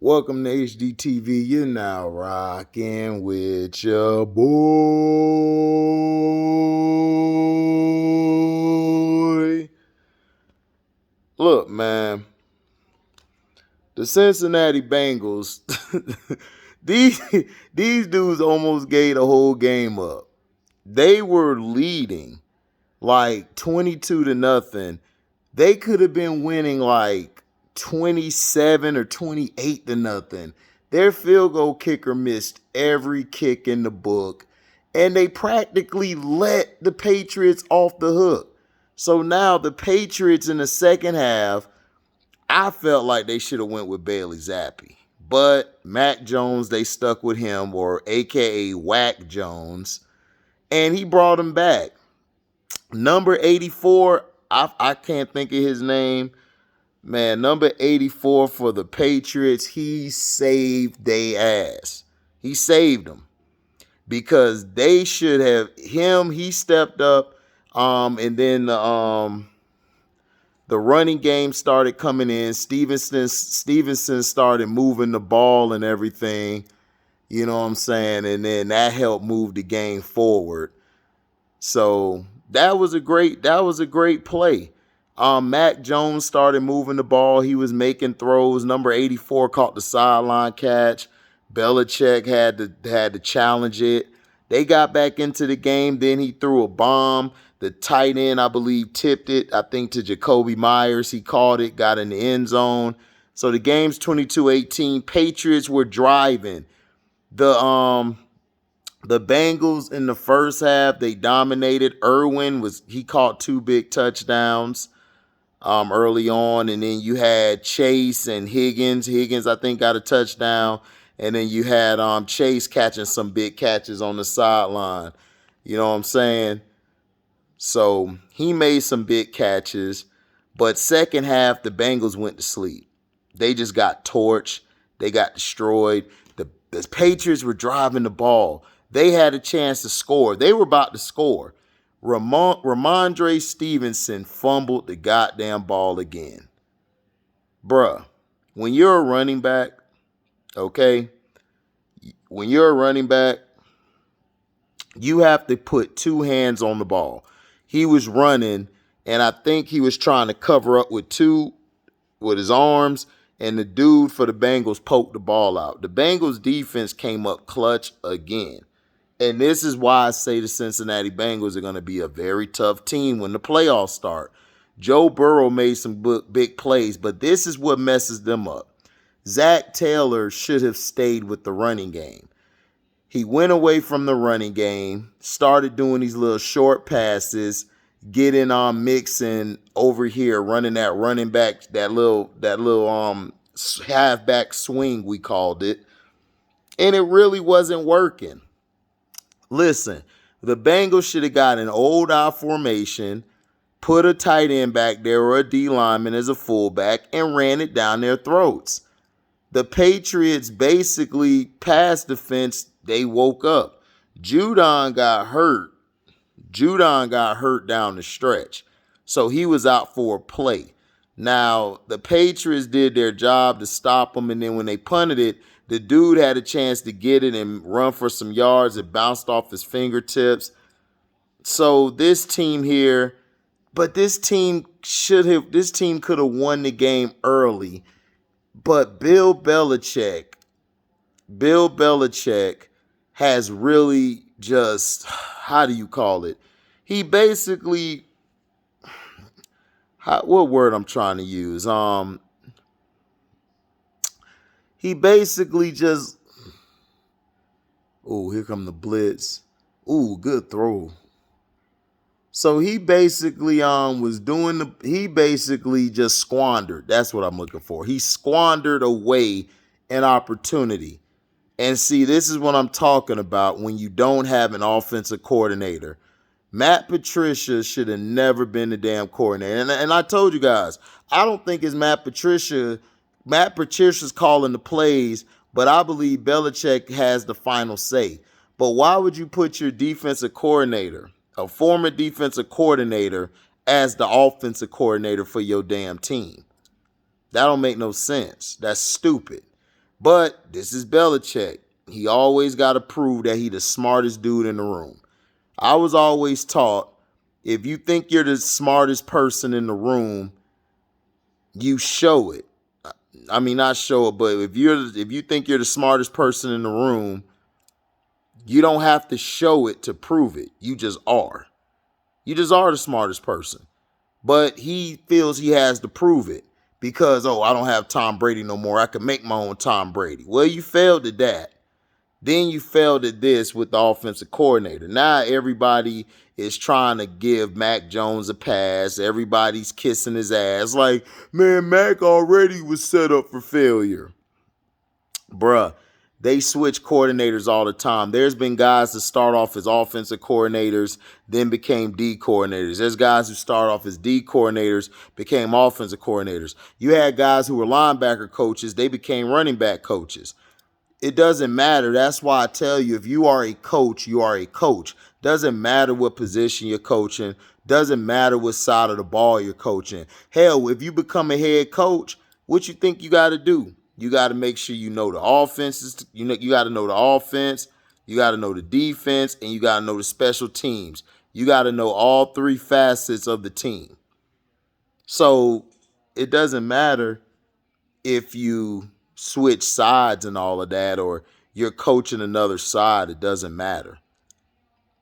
Welcome to HDiiTV. You're now rocking with your boy. Look, man, the Cincinnati Bengals, these dudes almost gave the whole game up. They were leading like 22-0. They could have been winning like 27 or 28-0. Their field goal kicker missed every kick in the book, and they practically let the Patriots off the hook. So now the Patriots in the second half, I felt like they should have went with Bailey Zappi. But Mac Jones, they stuck with him, or AKA Whack Jones, and he brought him back. Number 84, I can't think of his name. Man, number 84 for the Patriots, he saved their ass. He saved them because they should have him. He stepped up, and then the running game started coming in. Stevenson started moving the ball and everything. You know what I'm saying? And then that helped move the game forward. So that was a great play. Mac Jones started moving the ball. He was making throws. Number 84 caught the sideline catch. Belichick had to challenge it. They got back into the game. Then he threw a bomb. The tight end, I believe, tipped it, I think, to Jacoby Myers. He caught it, got in the end zone. So the game's 22-18. Patriots were driving. The Bengals in the first half, they dominated. He caught 2 big touchdowns early on, and then you had Chase and Higgins. Higgins, I think, got a touchdown, and then you had Chase catching some big catches on the sideline. You know what I'm saying? So he made some big catches, but second half, the Bengals went to sleep. They just got torched. They got destroyed. The Patriots were driving the ball. They had a chance to score. They were about to score. Ramondre Stevenson fumbled the goddamn ball again. Bruh, when you're a running back, okay, you have to put 2 hands on the ball. He was running, and I think he was trying to cover up with his arms, and the dude for the Bengals poked the ball out. The Bengals defense came up clutch again. And this is why I say the Cincinnati Bengals are going to be a very tough team when the playoffs start. Joe Burrow made some big plays, but this is what messes them up. Zach Taylor should have stayed with the running game. He went away from the running game, started doing these little short passes, getting on Mixon over here, running that running back, that little halfback swing, we called it. And it really wasn't working. Listen, the Bengals should have got an old eye formation, put a tight end back there or a D lineman as a fullback, and ran it down their throats. The Patriots basically pass defense, they woke up. Judon got hurt. Down the stretch. So he was out for a play. Now, the Patriots did their job to stop him, and then when they punted it, the dude had a chance to get it and run for some yards. It bounced off his fingertips. So this team here, but this team could have won the game early. But Bill Belichick has really just, how do you call it? He basically, what word I'm trying to use? He basically just, here come the blitz. Good throw. So he basically he basically just squandered. That's what I'm looking for. He squandered away an opportunity. And see, this is what I'm talking about when you don't have an offensive coordinator. Matt Patricia should have never been the damn coordinator. And I told you guys, I don't think it's Matt Patricia. Matt Patricia's calling the plays, but I believe Belichick has the final say. But why would you put your defensive coordinator, a former defensive coordinator, as the offensive coordinator for your damn team? That don't make no sense. That's stupid. But this is Belichick. He always got to prove that he the smartest dude in the room. I was always taught, if you think you're the smartest person in the room, you show it. I mean, not show it, but if you think you're the smartest person in the room, you don't have to show it to prove it. You just are. You just are the smartest person. But he feels he has to prove it because, I don't have Tom Brady no more. I can make my own Tom Brady. Well, you failed at that. Then you failed at this with the offensive coordinator. Now everybody is trying to give Mac Jones a pass. Everybody's kissing his ass. Like, man, Mac already was set up for failure. Bruh, they switch coordinators all the time. There's been guys that start off as offensive coordinators, then became D coordinators. There's guys who start off as D coordinators, became offensive coordinators. You had guys who were linebacker coaches, they became running back coaches. It doesn't matter. That's why I tell you, if you are a coach, you are a coach. Doesn't matter what position you're coaching. Doesn't matter what side of the ball you're coaching. Hell, if you become a head coach, what you think you got to do? You got to make sure you know the offenses. You got to know the offense. You got to know the defense, and you got to know the special teams. You got to know all three facets of the team. So it doesn't matter if you switch sides and all of that, or you're coaching another side. It doesn't matter.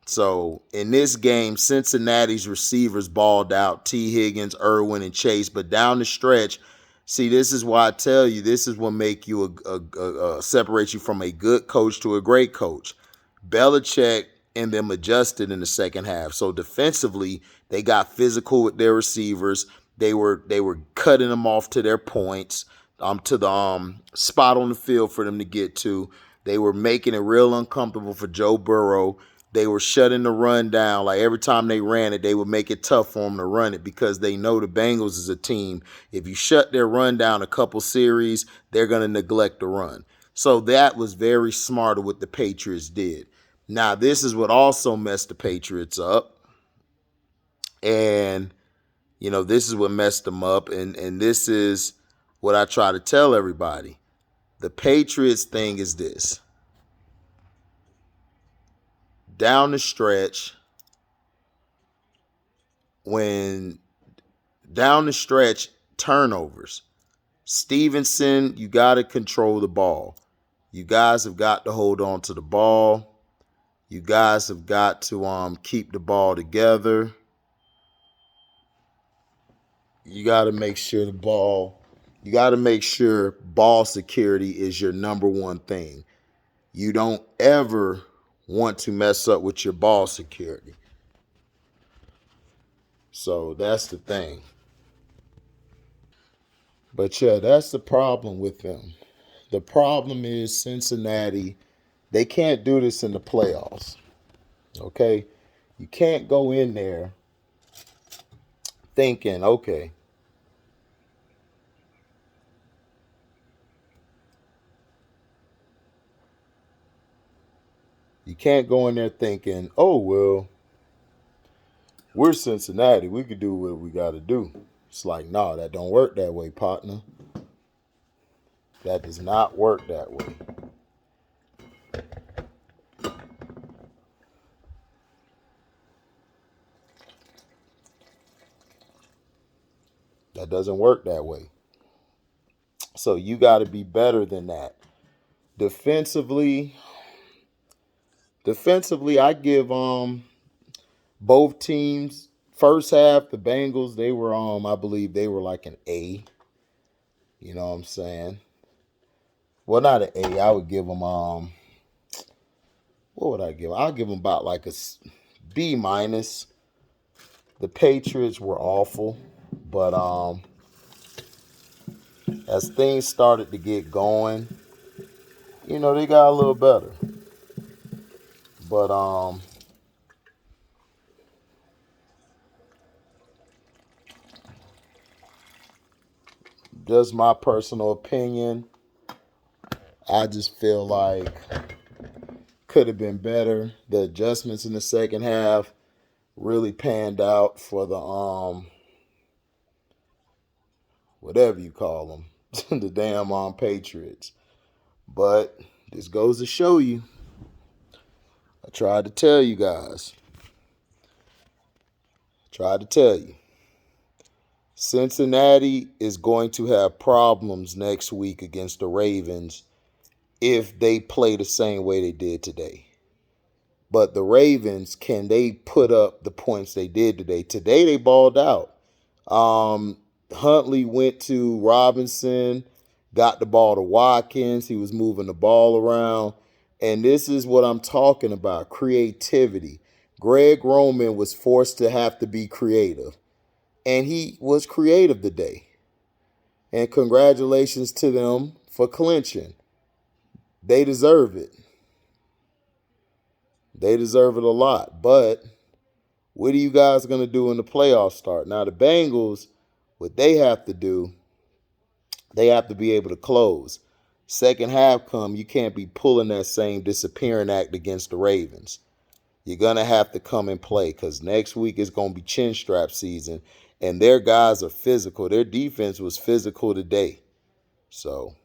So in this game, Cincinnati's receivers balled out, T. Higgins, Irwin, and Chase. But down the stretch, see, this is why I tell you, this is what make you separate you from a good coach to a great coach. Belichick and them adjusted in the second half. So defensively, they got physical with their receivers. They were cutting them off to their points, to the spot on the field for them to get to. They were making it real uncomfortable for Joe Burrow. They were shutting the run down. Like every time they ran it, they would make it tough for them to run it because they know the Bengals is a team. If you shut their run down a couple series, they're going to neglect the run. So that was very smart of what the Patriots did. Now, this is what also messed the Patriots up. And, this is what messed them up. And this is what I try to tell everybody. The Patriots thing is this. Down the stretch, turnovers. Stevenson, you got to control the ball. You guys have got to hold on to the ball. You guys have got to keep the ball together. You got to make sure ball security is your number one thing. You don't ever want to mess up with your ball security. So that's the thing. But yeah, that's the problem with them. The problem is Cincinnati, they can't do this in the playoffs. Okay? You can't go in there thinking, okay, you can't go in there thinking, oh, well, we're Cincinnati. We could do what we got to do. It's like, no, that don't work that way, partner. That does not work that way. That doesn't work that way. So you got to be better than that. Defensively, I give both teams first half. The Bengals, they were I believe they were like an A. You know what I'm saying? Well, not an A. I would give them what would I give? I'll give them about like a B minus. The Patriots were awful, but as things started to get going, they got a little better. But just my personal opinion, I just feel like could have been better. The adjustments in the second half really panned out for the whatever you call them, the damn Patriots. But this goes to show you. I tried to tell you guys. Cincinnati is going to have problems next week against the Ravens if they play the same way they did today. But the Ravens, can they put up the points they did today? Today they balled out. Huntley went to Robinson, got the ball to Watkins. He was moving the ball around. And this is what I'm talking about, creativity. Greg Roman was forced to have to be creative. And he was creative today. And congratulations to them for clinching. They deserve it. They deserve it a lot. But what are you guys going to do when the playoffs start? Now, the Bengals, what they have to do, they have to be able to close. Second half come, you can't be pulling that same disappearing act against the Ravens. You're going to have to come and play because next week is going to be chin strap season, and their guys are physical. Their defense was physical today. So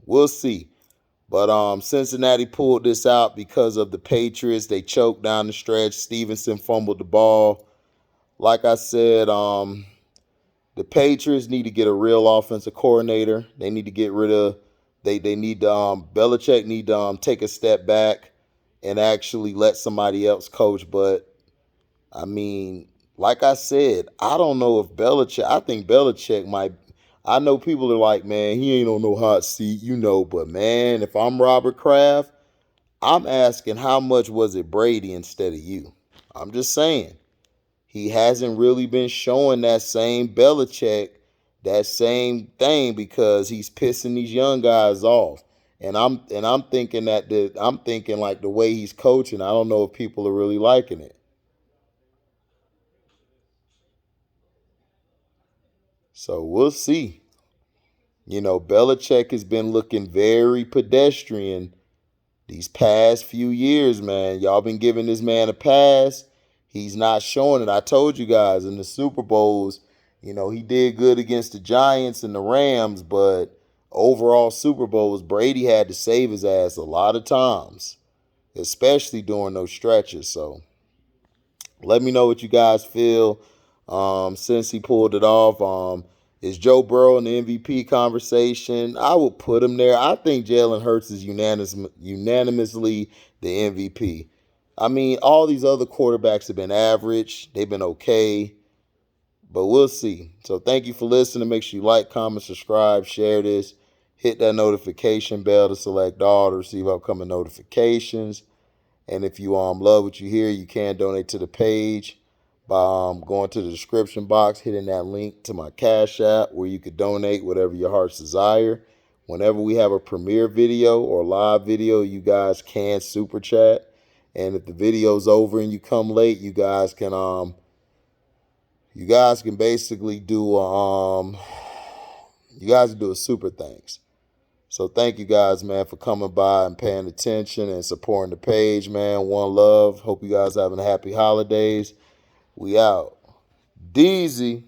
we'll see. But Cincinnati pulled this out because of the Patriots. They choked down the stretch. Stevenson fumbled the ball. Like I said, the Patriots need to get a real offensive coordinator. They need to get rid of they need to Belichick need to take a step back and actually let somebody else coach. But I mean, like I said, I don't know if Belichick. I think Belichick might. I know people are like, man, he ain't on no hot seat, but man, if I'm Robert Kraft, I'm asking how much was it Brady instead of you? I'm just saying. He hasn't really been showing that same Belichick, that same thing because he's pissing these young guys off. And I'm thinking I'm thinking like the way he's coaching, I don't know if people are really liking it. So we'll see. Belichick has been looking very pedestrian these past few years, man. Y'all been giving this man a pass. He's not showing it. I told you guys in the Super Bowls, he did good against the Giants and the Rams, but overall Super Bowls, Brady had to save his ass a lot of times, especially during those stretches. So let me know what you guys feel. Since he pulled it off, is Joe Burrow in the MVP conversation? I would put him there. I think Jalen Hurts is unanimously the MVP. I mean, all these other quarterbacks have been average. They've been okay. But we'll see. So thank you for listening. Make sure you like, comment, subscribe, share this. Hit that notification bell to select all to receive upcoming notifications. And if you love what you hear, you can donate to the page by going to the description box, hitting that link to my Cashapp where you could donate whatever your heart's desire. Whenever we have a premiere video or live video, you guys can super chat. And if the video's over and you come late, you guys can basically do do a super thanks. So thank you guys, man, for coming by and paying attention and supporting the page, man. One love. Hope you guys having happy holidays. We out. Deezy.